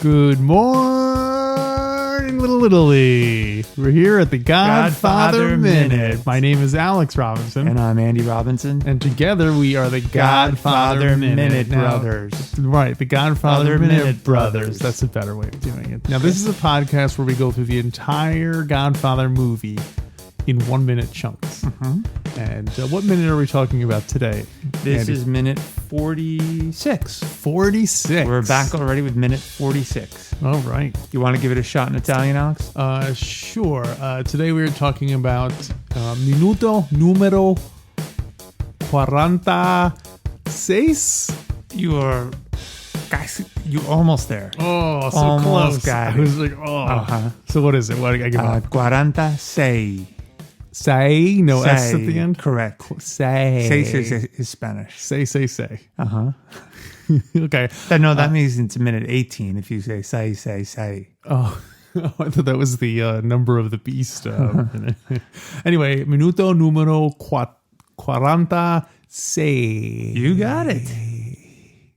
Good morning, Little Italy. We're here at the Godfather Minute. My name is Alex Robinson. And I'm Andy Robinson. And together we are the Godfather Minute Brothers. Right, the Godfather Minute Brothers. That's a better way of doing it. Now, this is a podcast where we go through the entire Godfather movie in 1 minute chunks. Mm-hmm. And what minute are we talking about today? This Andy? is minute 46. 46. We're back already with minute 46. All right. You want to give it a shot in Italian, Alex? Sure. Today we are talking about minuto numero 46. You're almost there. Oh, so almost close. Got I was like, oh. Uh-huh. So what is it? What I give up? 46. Say, no Say, S at the end? Correct. Say. Say is Spanish. Say. Uh-huh. Okay. That means it's minute 18 if you say say. Oh, I thought that was the number of the beast. Anyway, minuto numero 46. You got it.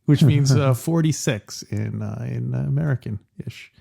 Which means 46 in American-ish.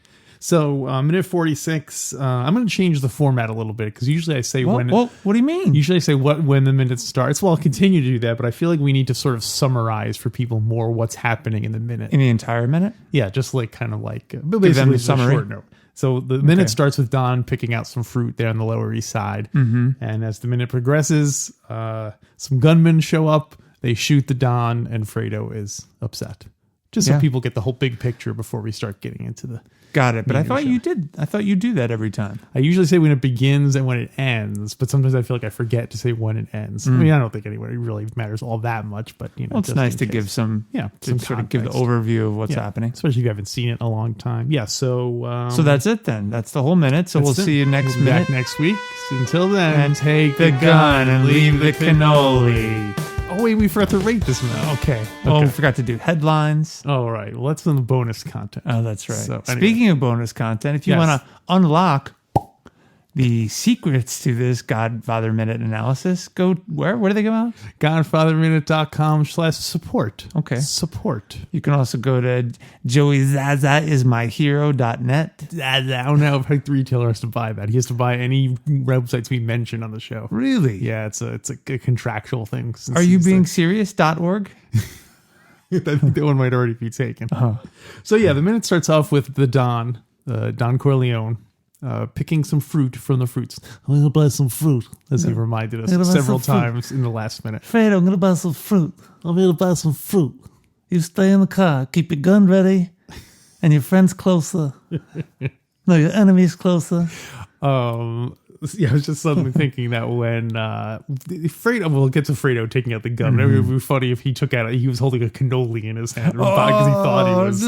So minute 46, I'm going to change the format a little bit because usually I say what do you mean? Usually I say when the minute starts. Well, I'll continue to do that, but I feel like we need to sort of summarize for people more what's happening in the minute. In the entire minute? Yeah, just like kind of like basically a summary. Short note. So the minute starts with Don picking out some fruit there on the Lower East Side. Mm-hmm. And as the minute progresses, some gunmen show up. They shoot the Don, and Fredo is upset. Just so people get the whole big picture before we start getting into the... Got it. But I thought you did. I thought you do that every time. I usually say when it begins and when it ends, but sometimes I feel like I forget to say when it ends. I mean, I don't think anybody really matters all that much, but you know, it's nice to give some sort of give the overview of what's happening, especially if you haven't seen it in a long time. Yeah. So that's it then. That's the whole minute. So we'll see you next minute. Back next week. Until then, and take the gun and leave the cannoli. Oh, wait, we forgot to rate this minute. Okay. Oh, we forgot to do headlines. All right. Well, that's in the bonus content. Oh, that's right. So, anyway. Speaking of bonus content, if you want to unlock the secrets to this Godfather Minute analysis, go where? Where do they go out? GodfatherMinute.com/support. Okay. Support. You can also go to joeyzazaismyhero.net. I don't know if the retailer has to buy that. He has to buy any websites we mention on the show. Really? Yeah, it's a contractual thing. Are you being serious.org? I think that one might already be taken. Uh-huh. So yeah, the minute starts off with the Don Corleone, picking some fruit from the fruits. I'm going to buy some fruit, as he reminded us several times in the last minute. Fredo, I'm going to buy some fruit. I'm going to buy some fruit. You stay in the car. Keep your gun ready. And your friend's closer. No, your enemy's closer. Yeah, I was just suddenly thinking that when Fredo, we'll get to Fredo taking out the gun. Mm-hmm. It would be funny if he took out, he was holding a cannoli in his hand because he thought he was.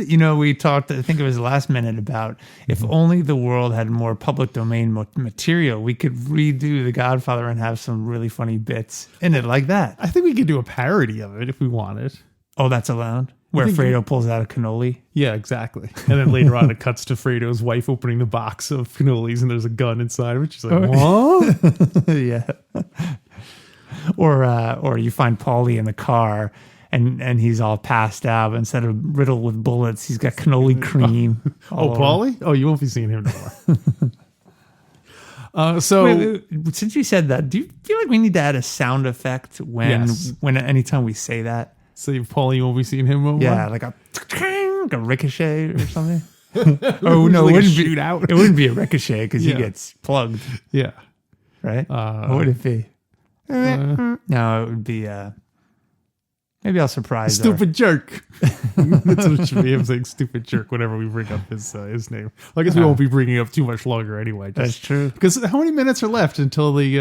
You know, we talked, I think it was last minute, about if only the world had more public domain material, we could redo The Godfather and have some really funny bits in it like that. I think we could do a parody of it if we wanted. Oh, that's allowed? Where Fredo pulls out a cannoli? Yeah, exactly. And then later on it cuts to Fredo's wife opening the box of cannolis and there's a gun inside of it. She's like, what? Yeah. Or you find Paulie in the car and he's all passed out. But instead of riddled with bullets, he's got cannoli cream. Paulie? Oh, you won't be seeing him no more. Wait, since you said that, do you feel like we need to add a sound effect when anytime we say that? So Paulie, you won't be seeing him no more? Yeah, like a ricochet or something. Oh no, like shoot out. It wouldn't be a ricochet because he gets plugged. Yeah, right. What would it be? No, it would be. Maybe I'll surprise. Stupid jerk. That's what it should be. Him saying "stupid jerk" whenever we bring up his name. Well, I guess we won't be bringing it up too much longer anyway. That's true. Because how many minutes are left until we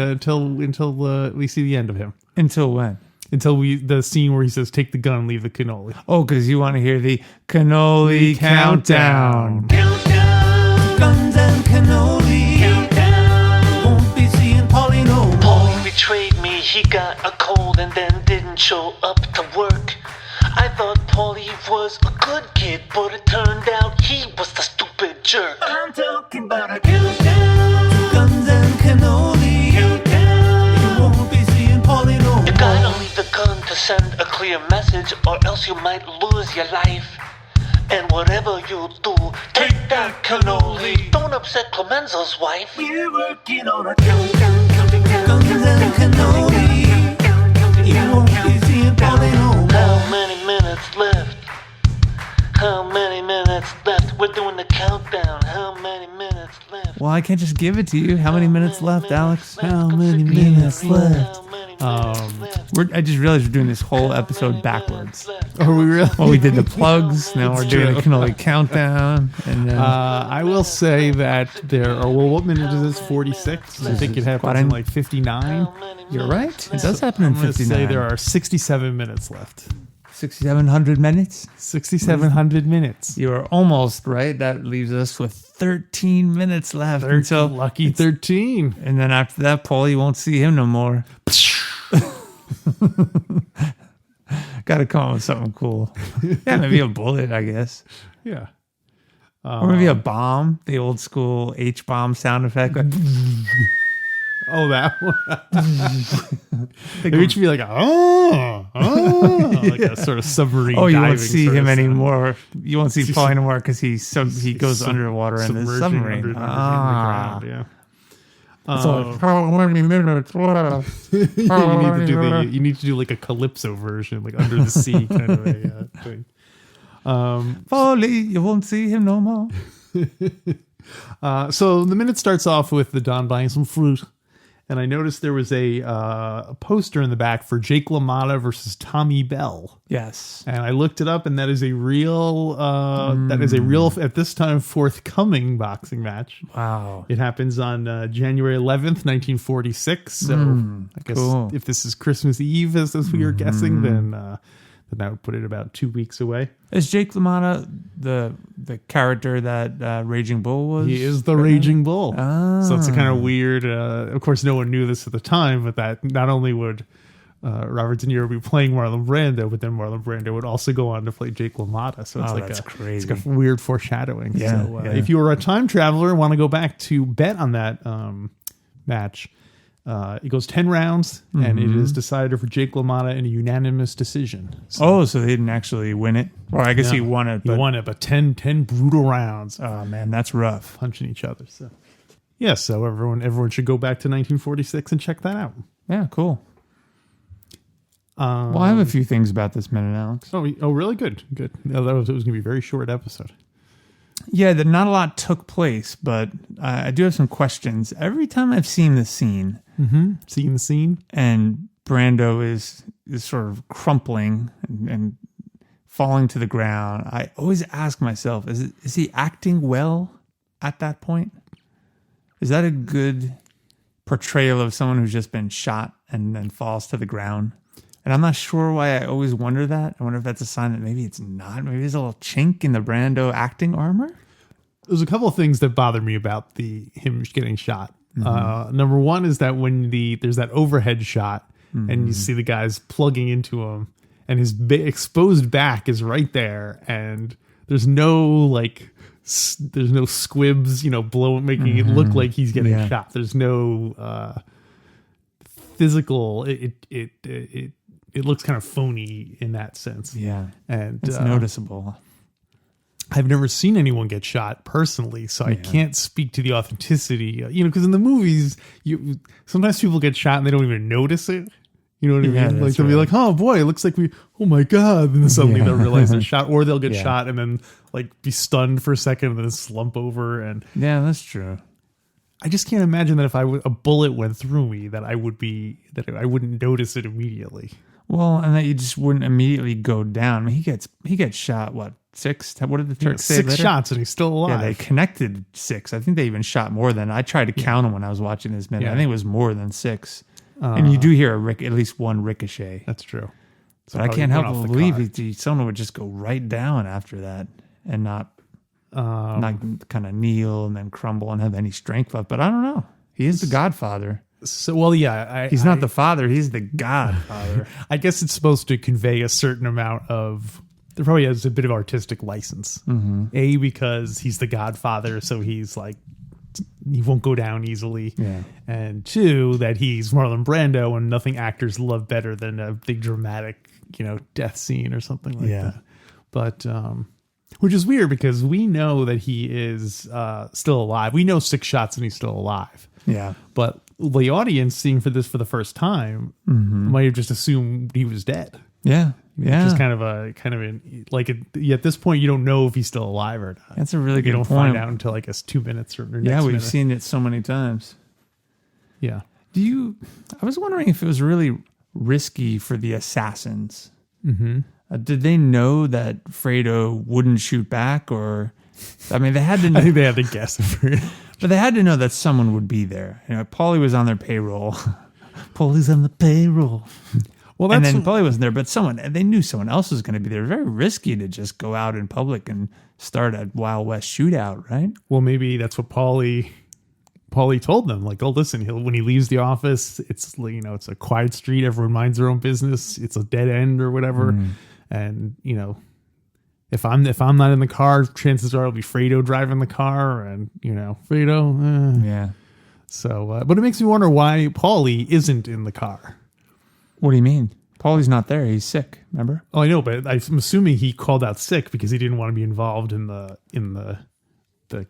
see the end of him? Until when? Until the scene where he says, "Take the gun and leave the cannoli." Oh, because you want to hear the cannoli countdown. Countdown, guns and cannoli. Countdown, won't be seeing Paulie no he got a cold and then didn't show up to work. I thought Paulie was a good kid, but it turned out he was the stupid jerk. I'm talking about a countdown. 2 guns and cannoli. Countdown. You won't be seeing Paulie no more. You gotta leave the gun to send a clear message, or else you might lose your life. And whatever you do, take that cannoli. Don't upset Clemenza's wife. We're working on a countdown, counting down. Guns and cannoli. You won't be seeing Paulie no more. How many minutes left? How many minutes left? We're doing the countdown. How many minutes left? Well, I can't just give it to you. How many minutes left, Alex? How many minutes left? I just realized we're doing this whole episode backwards. Are we really? Well, we did the plugs. Now we're doing the cannoli countdown. And then I will say that there are, well, what minute is this? 46? I think it happens in like 59. you're right. It does happen in I'm going to 59. say there are 67 minutes left. 6,700 minutes. 6,700 minutes. You are almost right. That leaves us with 13 minutes left. Until, Lucky 13. and then after that, Paul, you won't see him no more. Got to come up with something cool. Yeah, maybe a bullet, I guess. Yeah. Or maybe a bomb, the old school H-bomb sound effect. Like, Oh, that one. Maybe it should be like, like a sort of submarine. oh, you won't diving see sort him of sound. anymore. You won't see Paul anymore because he goes underwater in the Submerging submarine. under the ground, yeah. So, You need to do like a calypso version, like under the sea kind of a thing. Paulie, you won't see him no more. So the minute starts off with the Don buying some fruit, and I noticed there was a poster in the back for Jake LaMotta versus Tommy Bell. Yes. And I looked it up, and that is a real at this time forthcoming boxing match. Wow. It happens on January 11th, 1946. So I guess cool. if this is Christmas Eve, as we were guessing, then that would put it about 2 weeks away. Is Jake LaMotta the character that Raging Bull was? He is the Raging Bull. So it's a kind of Ah. weird. Of course, no one knew this at the time, but that not only would Robert De Niro be playing Marlon Brando, but then Marlon Brando would also go on to play Jake LaMotta. So it's that's crazy. It's like a weird foreshadowing. Yeah, So yeah. if you were a time traveler and want to go back to bet on that match, it goes 10 rounds, and it is decided for Jake LaMotta in a unanimous decision. So So they didn't actually win it? Or I guess he won it. he But, won it, but 10 brutal rounds. Oh, man, that's rough. Punching each other. So yeah, so everyone should go back to 1946 and check that out. Yeah, cool. Well, I have a few things about this minute, Alex. Oh, really? Good. No, it was going to be a very short episode. Yeah, not a lot took place, but I do have some questions. Every time I've seen this scene, Seeing the scene? and Brando is sort of crumpling and falling to the ground, I always ask myself, is he acting well at that point? Is that a good portrayal of someone who's just been shot and then falls to the ground? And I'm not sure why I always wonder that. I wonder if that's a sign that maybe it's not. Maybe there's a little chink in the Brando acting armor. There's a couple of things that bother me about him getting shot. Number one is that when there's that overhead shot and you see the guys plugging into him, and his exposed back is right there, and there's no squibs, blowing, making it look like he's getting shot. There's no physical. It looks kind of phony in that sense. Yeah, And it's noticeable. I've never seen anyone get shot personally, so I can't speak to the authenticity. Because in the movies, sometimes people get shot and they don't even notice it. You know what I mean? Like they'll be like, "Oh boy, it looks like oh my god!" And then suddenly they'll realize they're shot, or they'll get shot and then like be stunned for a second and then slump over. And Yeah, that's true. I just can't imagine that if a bullet went through me, that I wouldn't notice it immediately. Well, and that you just wouldn't immediately go down. I mean, he gets shot. What, 6? What did the Turks say? 6 later? shots and he's still alive. Yeah, they connected 6. I think they even shot more than. I tried to count them when I was watching this minute. Yeah. I think it was more than 6. And you do hear at least one ricochet. That's true. So But I probably can't went help off but the believe car. someone would just go right down after that and not kind of kneel and then crumble and have any strength left. But I don't know. He is the Godfather. So, well, yeah. He's not the father. He's the godfather. I guess it's supposed to convey a certain amount of... There probably has a bit of artistic license. Mm-hmm. A, because he's the godfather, so he's like... He won't go down easily. Yeah. And two, that he's Marlon Brando, and nothing actors love better than a big dramatic, death scene or something like that. But... which is weird because we know that he is still alive. We know 6 shots and he's still alive. Yeah. But the audience seeing this for the first time might have just assumed he was dead. Yeah. Yeah. Just at this point, you don't know if he's still alive or not. That's a really good point. You don't find out until, I guess, 2 minutes or next we've minute. seen it so many times. Yeah. I was wondering if it was really risky for the assassins. Mm-hmm. Did they know that Fredo wouldn't shoot back, or they had to know. I think they had to guess it. But they had to know that someone would be there. Paulie was on their payroll. Paulie's on the payroll. Well, and then Paulie wasn't there, but they knew someone else was going to be there. Very risky to just go out in public and start a Wild West shootout, right? Well, maybe that's what Paulie told them. Like, oh, listen, when he leaves the office, it's it's a quiet street. Everyone minds their own business. It's a dead end or whatever. And if I'm not in the car, chances are it'll be Fredo driving the car, and Fredo. Yeah. So, but it makes me wonder why Paulie isn't in the car. What do you mean? Paulie's not there. He's sick. Remember? Oh, I know, but I'm assuming he called out sick because he didn't want to be involved in the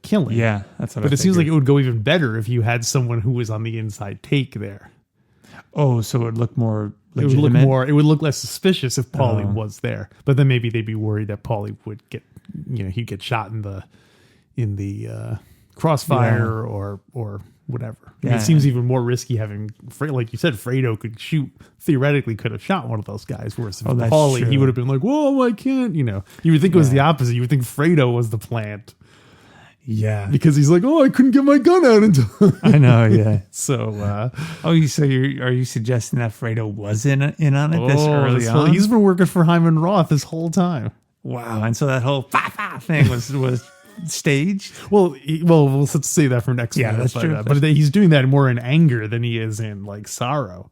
killing. Yeah, that's what. But it seems like it would go even better if you had someone who was on the inside take there. Oh, so it would look more legitimate? It would look less suspicious if Paulie was there. But then maybe they'd be worried that Paulie would get, he'd get shot in the crossfire or whatever. Yeah. It seems even more risky having, like you said, Fredo theoretically could have shot one of those guys. Whereas if Paulie, true. He would have been like, whoa, I can't, You would think it was the opposite. You would think Fredo was the plant. Yeah, because he's like, oh, I couldn't get my gun out until. I know, yeah. So, are you suggesting that Fredo was in on it this early on? He's been working for Hyman Roth this whole time. Wow, and so that whole thing was staged. Well, let's say that for next. Yeah, that's true. But he's doing that more in anger than he is in like sorrow.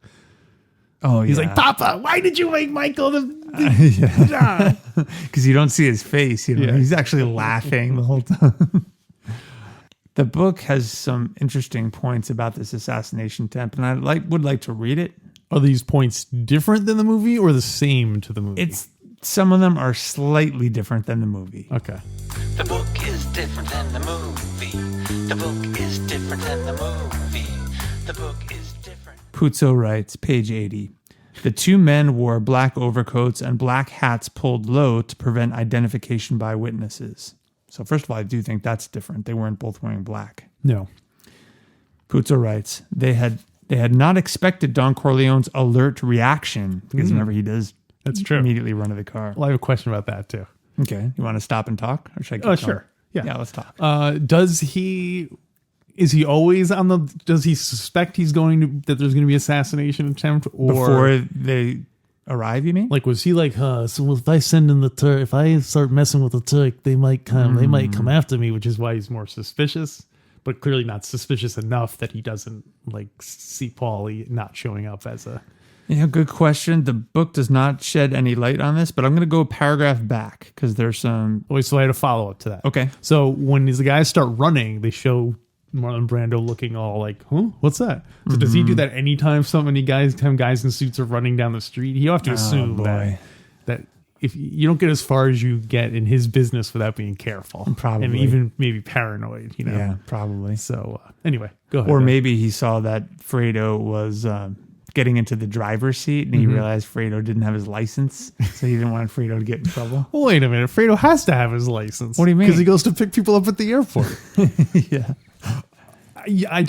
Oh, he's like, Papa, why did you make Michael the? Because you don't see his face. He's actually laughing the whole time. The book has some interesting points about this assassination attempt, and I would like to read it. Are these points different than the movie or the same to the movie? Some of them are slightly different than the movie. Okay. The book is different than the movie. The book is different than the movie. The book is different. Puzo writes, page 80. The 2 men wore black overcoats and black hats pulled low to prevent identification by witnesses. So first of all, I do think that's different. They weren't both wearing black. No. Puzo writes, they had not expected Don Corleone's alert reaction, because remember he does that's true. Immediately run to the car. Well, I have a question about that too. Okay. You want to stop and talk? Or should I keep going? Sure. Yeah, let's talk. Is he always does he suspect that there's going to be assassination attempt before they arrive, you mean? Like, was he like, so if I send in the Turk, if I start messing with the Turk, they might come after me, which is why he's more suspicious, but clearly not suspicious enough that he doesn't like see Paulie not showing up as a. Yeah, good question. The book does not shed any light on this, but I'm going to go a paragraph back because there's some. Wait, so I had a follow up to that. Okay. So when these guys start running, they show Marlon Brando looking all like, huh? What's that? So does he do that anytime so many guys in suits are running down the street? You have to assume that if you don't get as far as you get in his business without being careful. Probably. And even maybe paranoid, Yeah, probably. So anyway, go ahead. Or maybe he saw that Fredo was getting into the driver's seat and he realized Fredo didn't have his license, so he didn't want Fredo to get in trouble. Well, wait a minute. Fredo has to have his license. What do you mean? Because he goes to pick people up at the airport. Yeah. I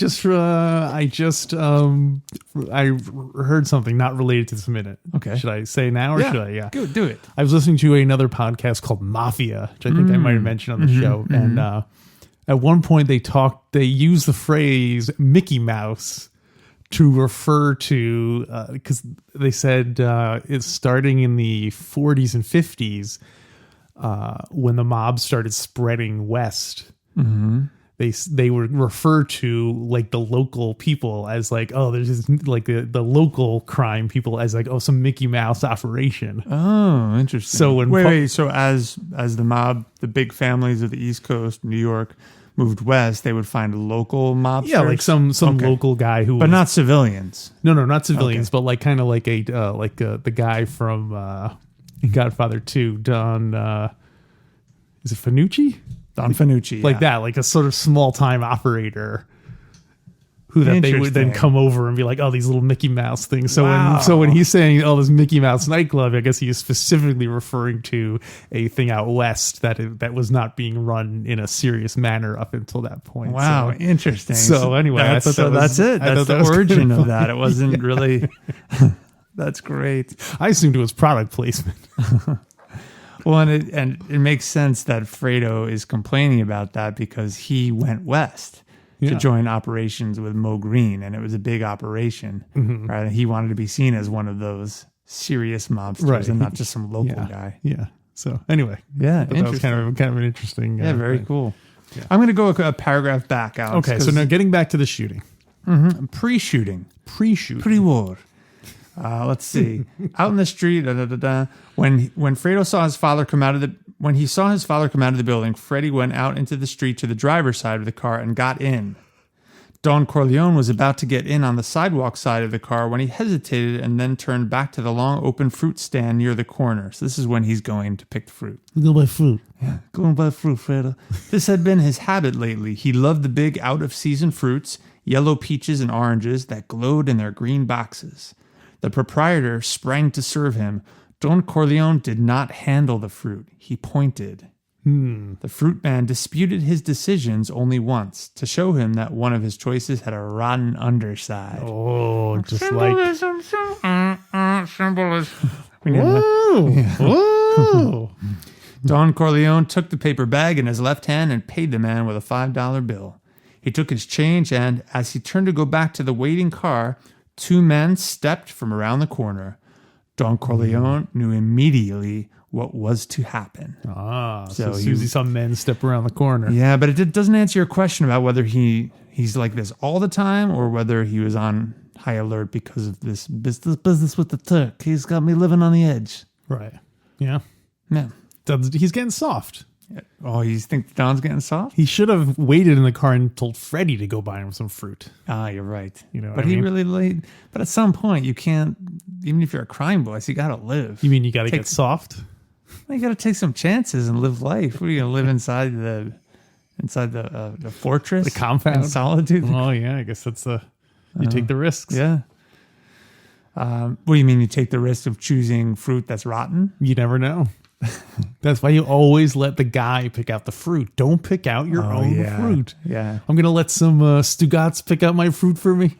heard something not related to this minute. Okay. Should I say now or should I? Yeah. Go do it. I was listening to another podcast called Mafia, which I think I might have mentioned on the show. And at one point they used the phrase Mickey Mouse to refer to, because they said it's starting in the 40s and 50s when the mob started spreading west. they would refer to like the local people as like, oh, there's this, like the local crime people as like, oh, some Mickey Mouse operation. Oh, interesting. So when wait, so as the mob, the big families of the East Coast, New York, moved west, they would find local mobsters. Yeah, like some local guy who, but not civilians. No, not civilians, but like kind of like the guy from Godfather 2, Don. Is it Fanucci? Don Fanucci, like that, like a sort of small time operator who that they would then come over and be like, oh, these little Mickey Mouse things. So when he's saying, oh, this Mickey Mouse nightclub, I guess he is specifically referring to a thing out west that was not being run in a serious manner up until that point. Wow, so, interesting. So anyway, that's it. That's the origin of that. It wasn't really. That's great. I assumed it was product placement. Well, and it makes sense that Fredo is complaining about that because he went west to join operations with Mo Green, and it was a big operation, right? And he wanted to be seen as one of those serious mobsters and not just some local guy. Yeah. So anyway, that was kind of an interesting. Very thing. Cool. Yeah. I'm going to go a paragraph back, Alex. Okay, so now getting back to the shooting, pre-shooting, pre-war. Let's see. Out in the street, when Fredo saw his father come out of the building, Freddie went out into the street to the driver's side of the car and got in. Don Corleone was about to get in on the sidewalk side of the car when he hesitated and then turned back to the long open fruit stand near the corner. So this is when he's going to pick the fruit. Go buy fruit. Yeah, go and buy fruit, Fredo. This had been his habit lately. He loved the big out-of-season fruits, yellow peaches and oranges that glowed in their green boxes. The proprietor sprang to serve him. Don Corleone did not handle the fruit. He pointed. The fruit man disputed his decisions only once to show him that one of his choices had a rotten underside. Oh, just symbolism. Whoa. Don Corleone took the paper bag in his left hand and paid the man with a $5 bill. He took his change and, as he turned to go back to the waiting car, two men stepped from around the corner. Don Corleone knew immediately what was to happen. So Susie saw men step around the corner. Yeah, but it doesn't answer your question about whether he's like this all the time or whether he was on high alert because of this business with the Turk. He's got me living on the edge. Right. Yeah. Yeah. He's getting soft. Oh, you think Don's getting soft? He should have waited in the car and told Freddie to go buy him some fruit. You're right. But he really late. But at some point, you can't. Even if you're a crime boss, you got to live. You mean you got to get soft? You got to take some chances and live life. What are you gonna live inside the fortress, the compound, in solitude? Oh yeah, I guess that's you take the risks. Yeah. What do you mean? You take the risk of choosing fruit that's rotten? You never know. That's why you always let the guy pick out the fruit. Don't pick out your own fruit. Yeah. I'm going to let some Stugats pick out my fruit for me.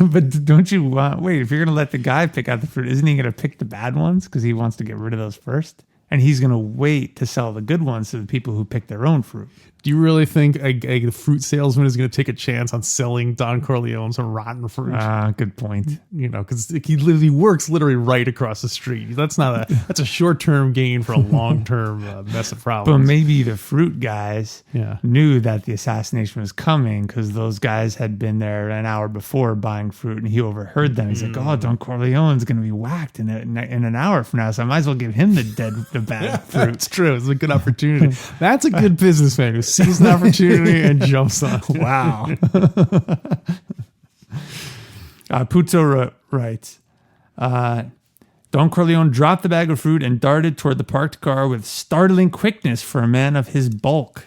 But don't you want... Wait, if you're going to let the guy pick out the fruit, isn't he going to pick the bad ones? Because he wants to get rid of those first? And he's going to wait to sell the good ones to the people who pick their own fruit. Do you really think a fruit salesman is going to take a chance on selling Don Corleone some rotten fruit? Good point. Because he works literally right across the street. That's a short-term gain for a long-term mess of problems. But maybe the fruit guys knew that the assassination was coming because those guys had been there an hour before buying fruit, and he overheard them. He's like, "Oh, Don Corleone's going to be whacked in an hour from now, so I might as well give him the bad fruit." That's true. It's a good opportunity. That's a good businessman who sees an opportunity and jumps on. Wow. Puzo writes, Don Corleone dropped the bag of fruit and darted toward the parked car with startling quickness for a man of his bulk.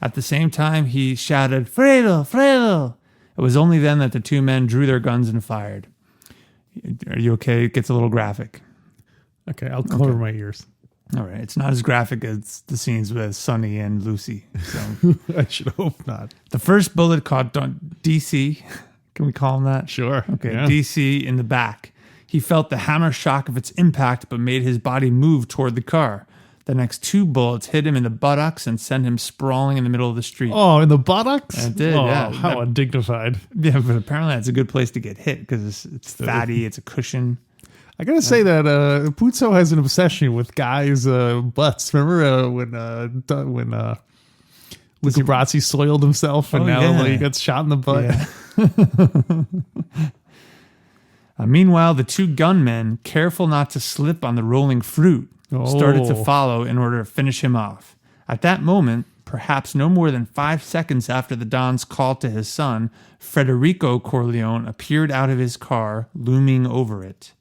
At the same time, he shouted, "Fredo, Fredo!" It was only then that the two men drew their guns and fired. Are you okay? It gets a little graphic. Okay, I'll cover my ears. All right. It's not as graphic as the scenes with Sonny and Lucy. So I should hope not. The first bullet caught DC. Can we call him that? Sure. Okay. Yeah. DC in the back. He felt the hammer shock of its impact, but made his body move toward the car. The next two bullets hit him in the buttocks and sent him sprawling in the middle of the street. Oh, in the buttocks? It did, yeah. How undignified. Yeah, but apparently that's a good place to get hit because it's fatty, it's a cushion. I gotta say that Puzo has an obsession with guys' butts. Remember when Luca Brasi soiled himself, and now he gets shot in the butt. Yeah. Meanwhile, the two gunmen, careful not to slip on the rolling fruit, started to follow in order to finish him off. At that moment, perhaps no more than 5 seconds after the Don's call to his son, Federico Corleone appeared out of his car, looming over it.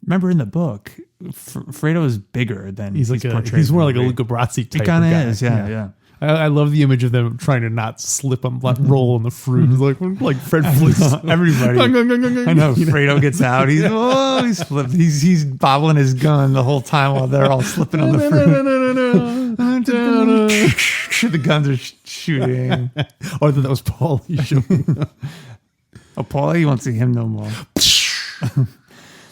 Remember in the book, Fredo is bigger than he's portrayed. He's more like a Luca Brasi type. He kind of guy. is, yeah. I love the image of them trying to not slip on roll in the fruit. like Fred Flintstone. Everybody. I know. Fredo gets out. He's flipped. He's bobbling his gun the whole time while they're all slipping on the fruit. The guns are shooting. Or I thought that was Paulie shooting. Oh, Paulie, you won't see him no more.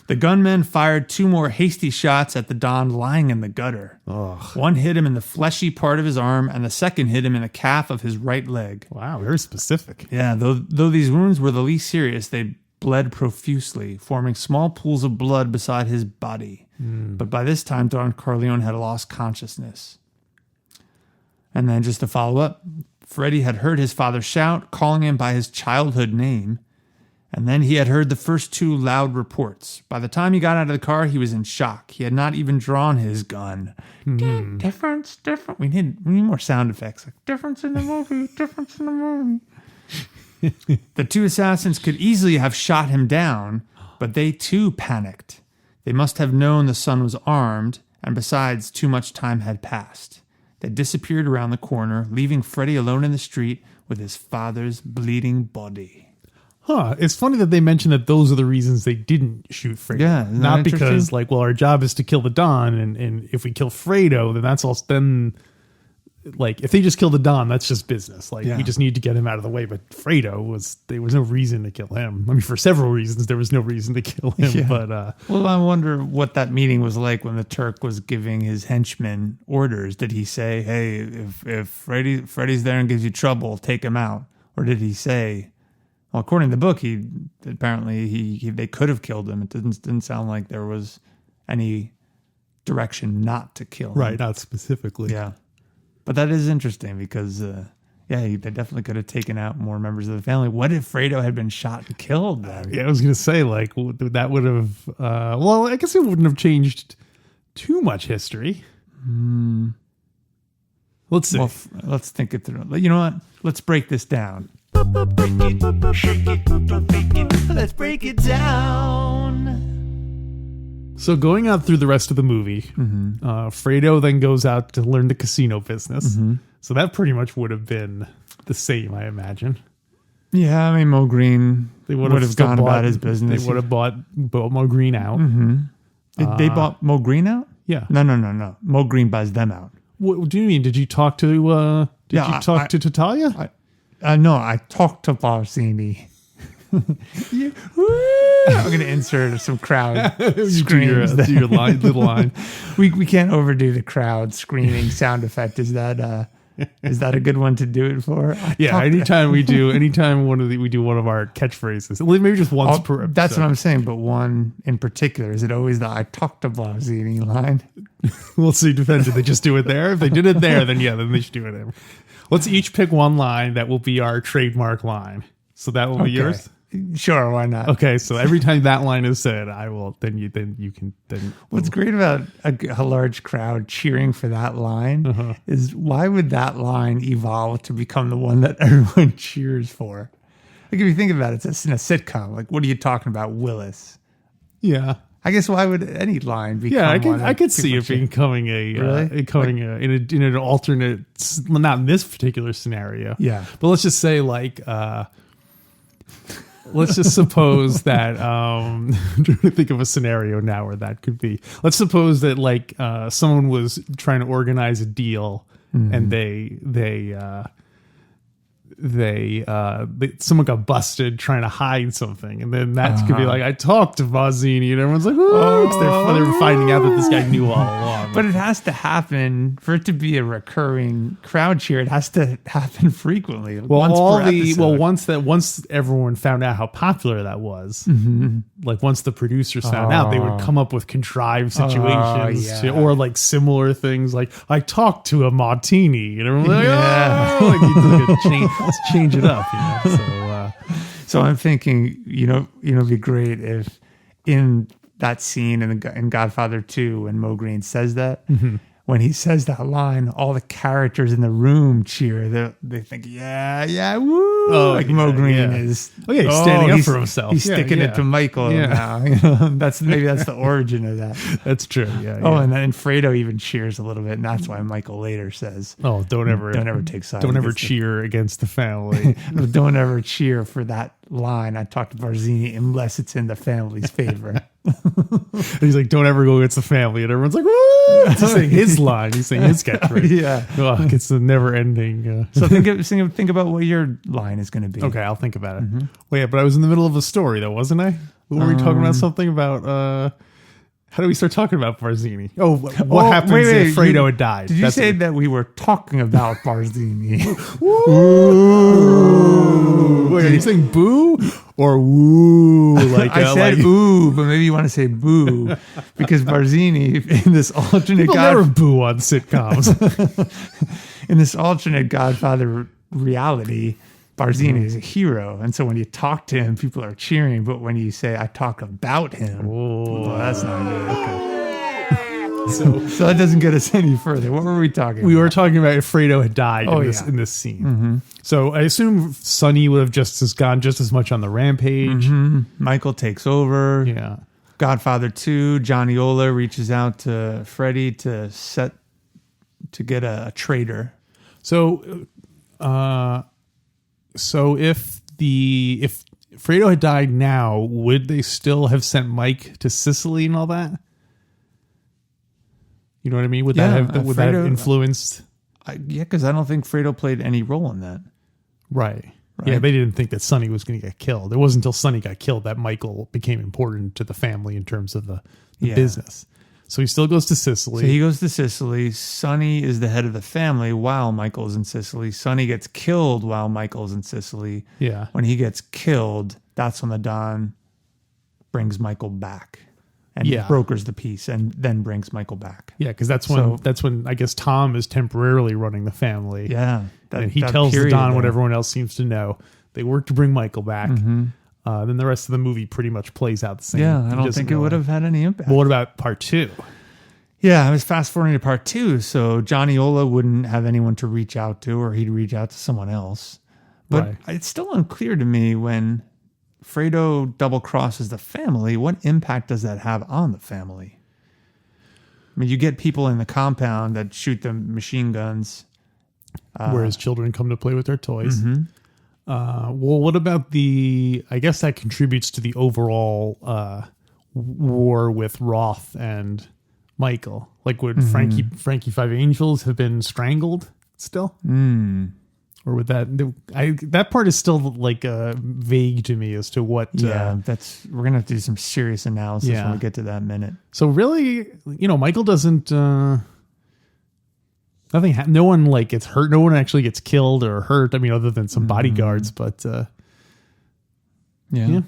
The gunmen fired 2 more hasty shots at the Don lying in the gutter. Ugh. One hit him in the fleshy part of his arm, and the second hit him in the calf of his right leg. Wow, very specific. Yeah, though these wounds were the least serious, they bled profusely, forming small pools of blood beside his body. But by this time, Don Corleone had lost consciousness. And then just to follow up, Freddie had heard his father shout, calling him by his childhood name. And then he had heard the first 2 loud reports. By the time he got out of the car, he was in shock. He had not even drawn his gun. Difference. We need more sound effects. Like, difference in the movie. The 2 assassins could easily have shot him down, but they too panicked. They must have known the son was armed, and besides, too much time had passed. They disappeared around the corner, leaving Freddie alone in the street with his father's bleeding body. Huh. It's funny that they mentioned that those are the reasons they didn't shoot Fredo. Yeah. Not because, our job is to kill the Don, and if we kill Fredo, then that's all. Then, if they just kill the Don, that's just business. We just need to get him out of the way. But Fredo there was no reason to kill him. I mean, for several reasons, there was no reason to kill him. Yeah. But well, I wonder what that meeting was like when the Turk was giving his henchmen orders. Did he say, "Hey, if Freddy's there and gives you trouble, take him out," or did he say? Well, according to the book, they could have killed him. It didn't sound like there was any direction not to kill him. Right, not specifically. Yeah, but that is interesting because, they definitely could have taken out more members of the family. What if Fredo had been shot and killed then? Yeah, I was going to say, that would have... I guess it wouldn't have changed too much history. Let's see. Well, let's think it through. You know what? Let's break this down. Let's break it down. So going out through the rest of the movie, Fredo then goes out to learn the casino business. So that pretty much would have been the same, I imagine. Yeah, I mean, Mo Green would have gone about his business. They would have bought Mo Green out. They bought Mo Green out? Yeah. No. Mo Green buys them out. What do you mean? Did you talk to to Talia? No, I talked to Barsini. I'm going to insert some crowd screams. Do your little line. We can't overdo the crowd screaming sound effect. Is that a good one to do it for? Anytime we do one of our catchphrases, maybe just once per episode. That's what I'm saying, but one in particular. Is it always the I talked to Barsini line? We'll see. Depends. Did they just do it there? If they did it there, then they should do it there. Let's each pick one line that will be our trademark line. So that will be yours? Sure, why not? Okay, so every time that line is said, I will. Then you can. What's great about a large crowd cheering for that line is why would that line evolve to become the one that everyone cheers for? Like if you think about it, it's in a sitcom. Like, what are you talking about, Willis? Yeah. I guess why would any line become? Yeah, I could see it becoming in an alternate, not in this particular scenario. Yeah, but let's just say let's just suppose that I'm trying to think of a scenario now where that could be. Let's suppose that someone was trying to organize a deal and they someone got busted trying to hide something, and then that could be like, I talked to Barzini, and everyone's like, oh, 'cause they were finding out that this guy knew all along. But it has to happen for it to be a recurring crowd cheer. It has to happen frequently. Once everyone found out how popular that was, like once the producers found out, they would come up with contrived situations or like similar things, like I talked to a martini, and everyone's like, let's change it up, you know. So I'm thinking, it'd be great if in that scene in Godfather 2 when Mo Green says that, when he says that line, all the characters in the room cheer. They think, yeah, woo! Mo Green is. Oh yeah, he's standing up for himself. He's sticking it to Michael now. That's the origin of that. That's true. Yeah. And then Fredo even cheers a little bit, and that's why Michael later says, "Oh, don't ever take sides. Don't ever cheer against the family. Don't ever cheer for that line. I talked to Barzini unless it's in the family's favor." He's like, don't ever go against the family, and everyone's like, woo! He's saying his line. He's saying his catchphrase. It's the never ending. So think about what your line is going to be. Okay, I'll think about it. Well, yeah, but I was in the middle of a story though, wasn't I? Were we talking about something about how do we start talking about Barzini? Oh, what happens if Fredo had died? Did you say that we were talking about Barzini? Wait, are you saying boo or woo? Like I said ooh, but maybe you want to say boo because Barzini in this alternate people never boo on sitcoms. In this alternate Godfather reality, Barzini is a hero, and so when you talk to him, people are cheering. But when you say, "I talk about him," that's not good. Okay. So that doesn't get us any further. What were we talking about? We were talking about if Fredo had died in this scene. So I assume Sonny would have gone just as much on the rampage. Michael takes over. Yeah. Godfather 2, Johnny Ola reaches out to Freddie to get a traitor. So if Fredo had died now, would they still have sent Mike to Sicily and all that? You know what I mean? Would that have influenced? Because I don't think Fredo played any role in that. Right. Yeah, they didn't think that Sonny was going to get killed. It wasn't until Sonny got killed that Michael became important to the family in terms of the business. So he still goes to Sicily. So he goes to Sicily. Sonny is the head of the family while Michael's in Sicily. Sonny gets killed while Michael's in Sicily. Yeah. When he gets killed, that's when the Don brings Michael back and brokers the peace and then brings Michael back. Yeah, because that's when I guess Tom is temporarily running the family. Yeah. And he tells the Don what everyone else seems to know. They work to bring Michael back. Then the rest of the movie pretty much plays out the same. Yeah, I don't think it would have had any impact. Well, what about part 2? Yeah, I was fast forwarding to part 2. So Johnny Ola wouldn't have anyone to reach out to, or he'd reach out to someone else. But it's still unclear to me when Fredo double crosses the family, what impact does that have on the family? I mean, you get people in the compound that shoot the machine guns. Whereas children come to play with their toys. Well, what about I guess that contributes to the overall war with Roth and Michael. Like, would Frankie Five Angels have been strangled still? Or would that part is still like vague to me as to what. We're gonna have to do some serious analysis when we get to that minute. So really, Michael doesn't. Nothing. No one gets hurt. No one actually gets killed or hurt. I mean, other than some bodyguards. But yeah.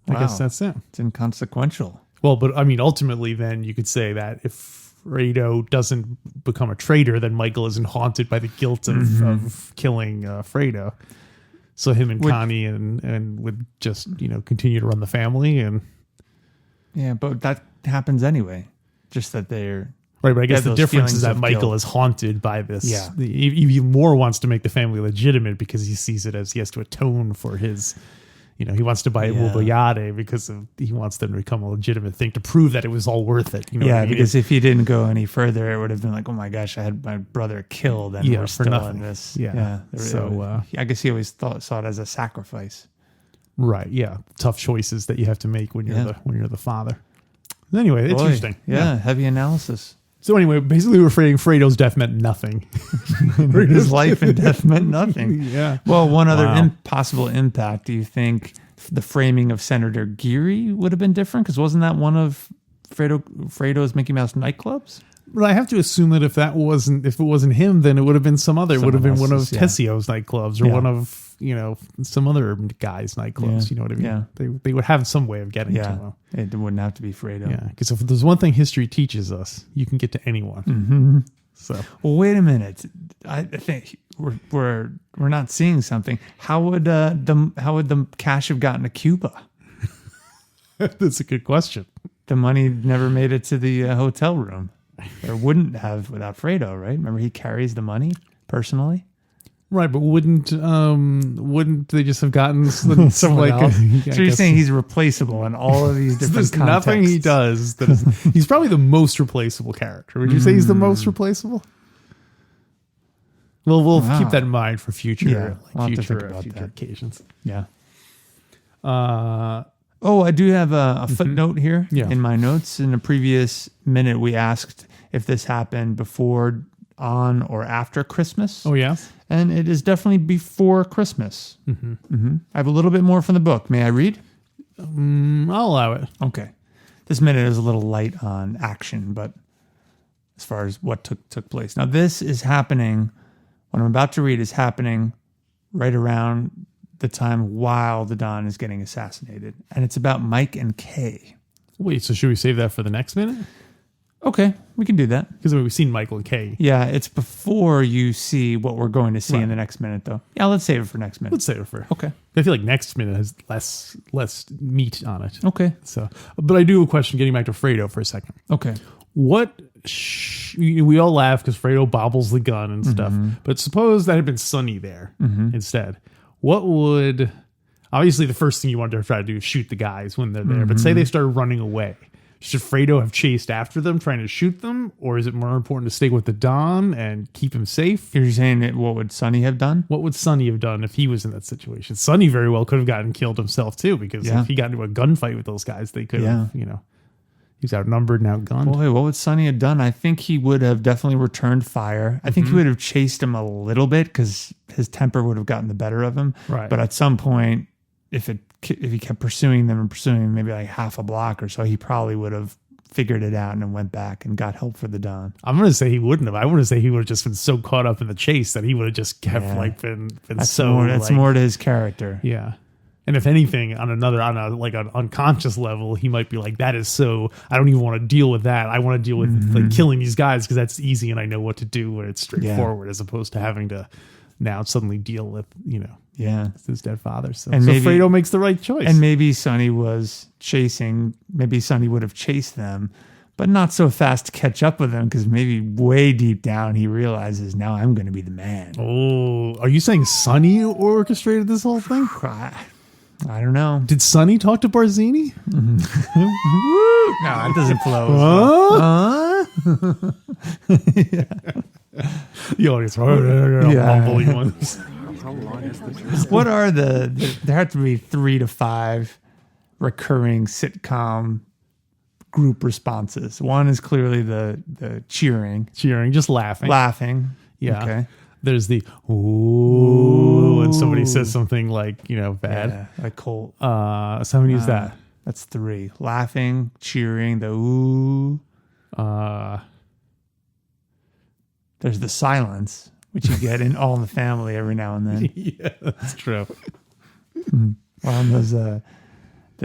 I guess that's it. It's inconsequential. Well, but I mean, ultimately, then you could say that if Fredo doesn't become a traitor, then Michael isn't haunted by the guilt of killing Fredo. So him and Connie and would just continue to run the family and. Yeah, but that happens anyway. Just that they're. Right, but I guess the difference is that Michael is haunted by this. Yeah. He more wants to make the family legitimate because he sees it as he has to atone for his, he wants to buy a Uboyade because he wants them to become a legitimate thing to prove that it was all worth it. Because if he didn't go any further, it would have been like, oh my gosh, I had my brother killed and we're still in this. So I guess he always saw it as a sacrifice. Right, yeah. Tough choices that you have to make when you're the father. Anyway, it's interesting. Yeah, heavy analysis. So anyway, basically we're afraid Fredo's death meant nothing. His life and death meant nothing. Yeah. Well, one other Wow. possible impact. Do you think the framing of Senator Geary would have been different? Because wasn't that one of Fredo's Mickey Mouse nightclubs? But I have to assume that if it wasn't him, then it would have been some other. It would have been one of else's, yeah. Tessio's nightclubs or Yeah. one of some other guy's nightclubs. Yeah. You know what I mean? Yeah. They would have some way of getting to Yeah, him. it wouldn't have to be Fredo. Yeah, because if there's one thing history teaches us, you can get to anyone. Mm-hmm. So Well, wait a minute. I think we're not seeing something. How would the cash have gotten to Cuba? that's a good question. The money never made it to the hotel room, or wouldn't have without Fredo, right? Remember, he carries the money personally. Right, but wouldn't they just have gotten Someone else. So you're saying he's replaceable in all of these different there's contexts. nothing he does that is, he's probably the most replaceable character. Would you say he's the most replaceable? Well, we'll Wow. keep that in mind for future Yeah, I'll have to think about future that. occasions. Yeah. Uh, Oh, I do have a footnote here Yeah. in my notes. In a previous minute, we asked if this happened before, on, or after Christmas. oh yeah. And it is definitely before Christmas. Mm-hmm. I have a little bit more from the book. May I read? I'll allow it. Okay. This minute is a little light on action, but as far as what took place. Now, this is happening, what I'm about to read is happening right around the time while the Don is getting assassinated. And it's about Mike and Kay. Wait, so should we save that for the next minute? Okay, we can do that. Because we've seen Michael and Kay. Yeah, it's before you see what we're going to see Right. in the next minute, though. Yeah, let's save it for next minute. Let's save it for. Okay. I feel like next minute has less meat on it. Okay. So, but I do have a question. Getting back to Fredo for a second. Okay. What we all laugh because Fredo bobbles the gun and stuff. But suppose that had been Sonny there instead. What would obviously the first thing you want to try to do is shoot the guys when they're there. But say they started running away. Should Fredo have chased after them, trying to shoot them, or is it more important to stay with the Don and keep him safe? You're saying that what would Sonny have done? What would Sonny have done if he was in that situation? Sonny very well could have gotten killed himself too, because Yeah. if he got into a gunfight with those guys, they could have, Yeah. he's outnumbered and outgunned. Boy, what would Sonny have done? I think he would have definitely returned fire. I think he would have chased him a little bit because his temper would have gotten the better of him. Right. But at some point, if he kept pursuing them, maybe like half a block or so, he probably would have figured it out and then went back and got help for the Don. I'm going to say he wouldn't have. I want to say he would have just been so caught up in the chase that he would have just kept Yeah. been That's so more. That's like- more to his character. Yeah. And if anything, on an unconscious level, he might be like, that is so, I don't even want to deal with that. I want to deal with like killing these guys because that's easy and I know what to do when it's straightforward, as opposed to having to now suddenly deal with, Yeah. his dead father. So, And so maybe- Fredo makes the right choice. And maybe Sonny was chasing. Maybe Sonny would have chased them, but not so fast to catch up with them because maybe way deep down he realizes now I'm going to be the man. Oh, are you saying Sonny orchestrated this whole thing? I don't know. Did Sonny talk to Barzini? No, that doesn't flow. The audience, mumbling ones. What are there have to be 3 to 5 recurring sitcom group responses. One is clearly the cheering, Just laughing. Yeah. Okay. There's the ooh when somebody says something like, bad. Yeah, like Colt. So how many is that? That's 3. Laughing, cheering, the ooh. There's the silence, which you get in All in the Family every now and then. Yeah, that's true. On those the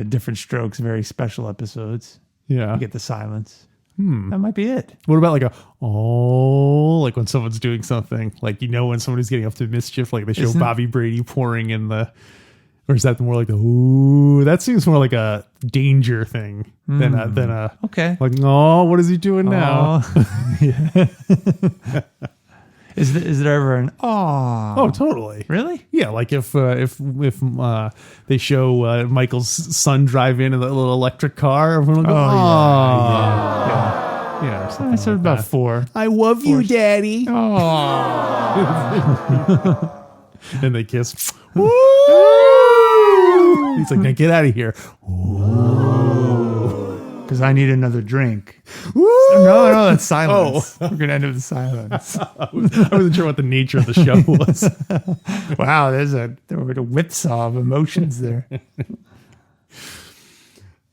Different Strokes, very special episodes. Yeah. You get the silence. That might be it. What about like like when someone's doing something, like, when somebody's getting up to mischief, like they show Bobby Brady pouring in or is that more like the ooh? That seems more like a danger thing than a Okay. like, oh, what is he doing now? Is there ever an Oh, totally. really? Yeah, like if they show Michael's son drive in a little electric car, everyone will go, yeah, or something I said like about that. 4. I love you, Daddy. Oh. And they kiss. Woo! He's like, now get out of here. Ooh. because I need another drink. No, that's silence. We're going to end it with silence. I wasn't sure what the nature of the show was. Wow, there were a whipsaw of emotions there.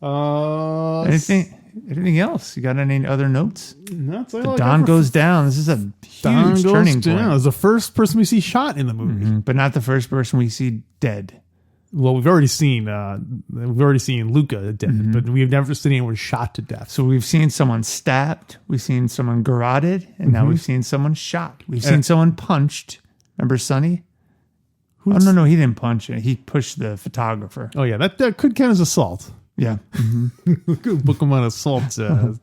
Anything else? You got any other notes? That's the Don goes down. This is a huge turning point. It's the first person we see shot in the movie, but not the first person we see dead. Well, we've already seen Luca dead, but we've never seen anyone shot to death. So we've seen someone stabbed, we've seen someone garroted, and now we've seen someone shot. We've seen someone punched. Remember Sonny? No, he didn't punch it. He pushed the photographer. Oh yeah, that could count as assault. Yeah. Book him on assault. Yeah,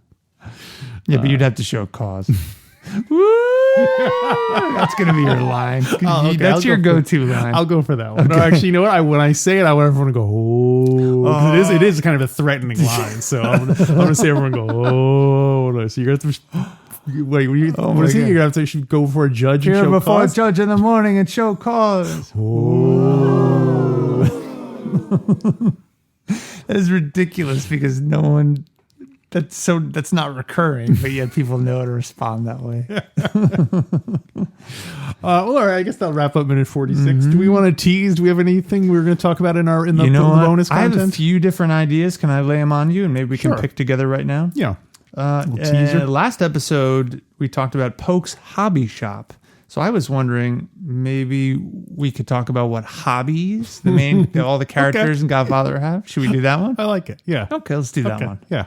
but you'd have to show cause. That's going to be your line. Okay, that's your go-to line. I'll go for that one. Okay. No, actually, you know what? When I say it, I want everyone to go, oh. It is kind of a threatening line. So I'm going to say everyone go, oh. No. So you're going to have to, wait, what is it? You're going to have to should go before a judge and show before cause? a judge in the morning and show cause. That is ridiculous because no one... That's not recurring, but yet people know how to respond that way. Well, all right, I guess that'll wrap up minute 46. Do we want to tease? Do we have anything we're going to talk about in the bonus content? I have a few different ideas. Can I lay them on you, and maybe we can pick together right now? Yeah. Last episode we talked about Polk's hobby shop. So I was wondering maybe we could talk about what hobbies all the characters in Godfather have. Should we do that one? I like it. Yeah. Okay, let's do that one. Yeah.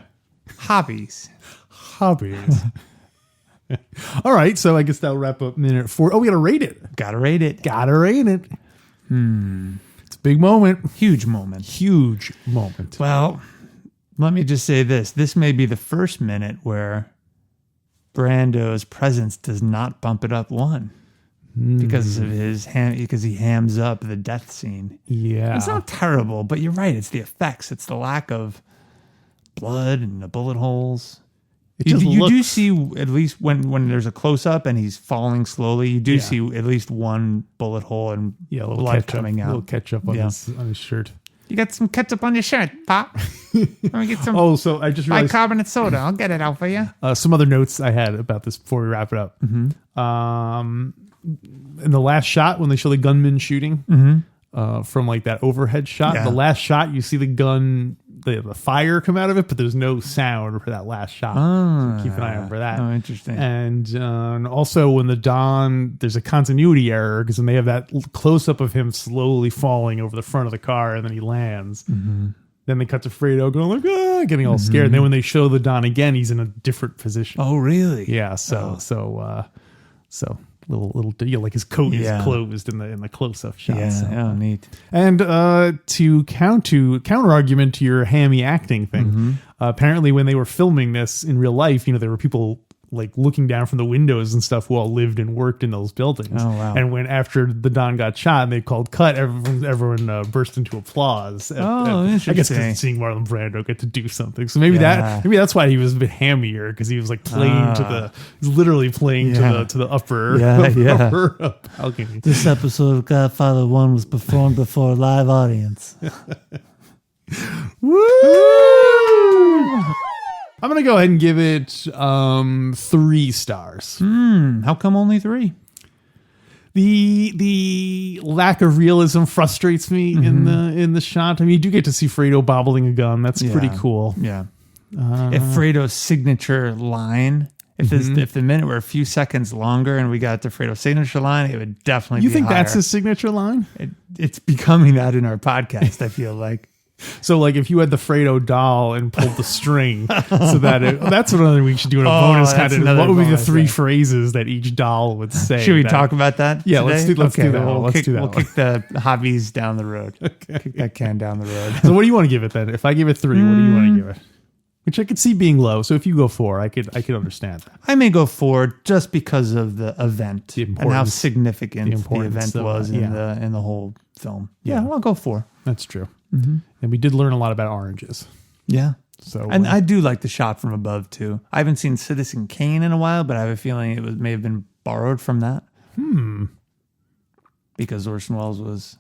Hobbies. All right, so I guess that'll wrap up minute 4. Oh, we gotta rate it. Gotta rate it. It's a big moment. Huge moment. Well, let me just say this. This may be the first minute where Brando's presence does not bump it up one. Because of because he hams up the death scene. Yeah. It's not terrible, but you're right. It's the effects. It's the lack of blood and the bullet holes. You do see, at least when there's a close-up and he's falling slowly, you do see at least one bullet hole and blood coming out. A little ketchup on his shirt. You got some ketchup on your shirt, Pop? Let me get some so I just realized bicarbonate soda. I'll get it out for you. Some other notes I had about this before we wrap it up. In the last shot, when they show the gunman shooting from like that overhead shot, the last shot, you see the gun... The fire come out of it, but there's no sound for that last shot. So keep an eye out for that. Oh, interesting. And also when the Don, there's a continuity error because when they have that close up of him slowly falling over the front of the car and then he lands. Then they cut to Fredo going like, getting all scared. And then when they show the Don again, he's in a different position. Oh, really? Yeah. So little like his coat is closed in the close up shot. Yeah, so. Neat. And to counter argument to your hammy acting thing, apparently when they were filming this in real life, there were people like looking down from the windows and stuff who all lived and worked in those buildings. Oh, wow. And when after the Don got shot and they called cut, everyone burst into applause. Interesting. I guess because seeing Marlon Brando get to do something. So maybe that's why he was a bit hammier, because he was like playing to the upper balcony. This episode of Godfather 1 was performed before a live audience. Woo! I'm going to go ahead and give it 3 stars. How come only 3? The lack of realism frustrates me in the shot. I mean, you do get to see Fredo bobbling a gun. That's pretty cool. Yeah. If Fredo's signature line, if the minute were a few seconds longer and we got to Fredo's signature line, it would definitely be You think higher. that's his signature line? It's becoming that in our podcast, I feel like. So, like, if you had the Fredo doll and pulled the string, so that's another we should do in a bonus content. What would be the 3 phrases that each doll would say? Should we talk about that? Yeah, today? let's do that. We'll kick the hobbies down the road. Okay. Kick that can down the road. So, what do you want to give it then? If I give it 3, what do you want to give it? Which I could see being low. So if you go 4, I could understand that. I may go 4 just because of the event and how significant the event was in the whole film. Yeah, I'll go 4. That's true. And we did learn a lot about oranges. Yeah. So and I do like the shot from above too. I haven't seen Citizen Kane in a while, but I have a feeling it may have been borrowed from that. Because Orson Welles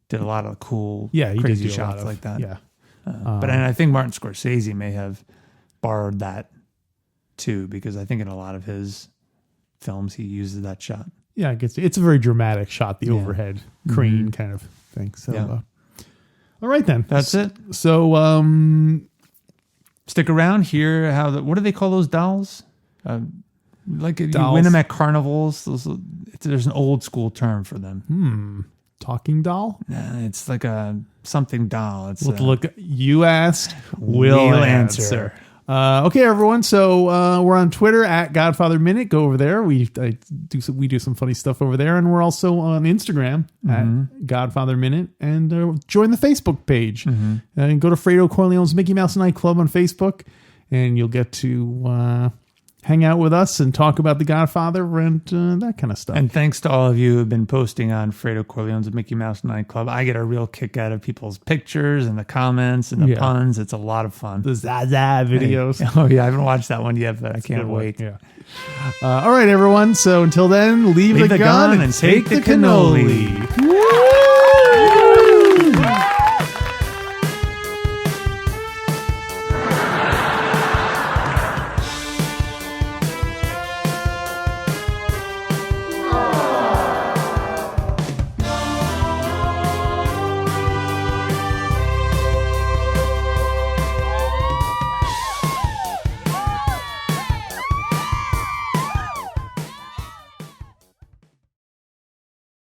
did a lot of cool, crazy shots like that. Yeah. But I think Martin Scorsese may have borrowed that too, because I think in a lot of his films he uses that shot. Yeah, it's a very dramatic shot, the overhead crane kind of thing. So, all right then. That's it. So, stick around here. What do they call those dolls? Like you Dolls. win them at carnivals. There's an old school term for them. talking doll? It's like a something doll. It's Look, you asked, we'll answer. Okay, everyone. So we're on Twitter at Godfather Minute. Go over there. We do some funny stuff over there, and we're also on Instagram at Godfather Minute. And join the Facebook page. And go to Fredo Corleone's Mickey Mouse Nightclub on Facebook, and you'll get to hang out with us and talk about The Godfather and that kind of stuff. And thanks to all of you who have been posting on Fredo Corleone's Mickey Mouse Nightclub. I get a real kick out of people's pictures and the comments and the puns. It's a lot of fun. The Zaza videos. Oh, yeah. I haven't watched that one yet, but I can't wait. Yeah. All right, everyone. So until then, leave the gun and take the cannoli.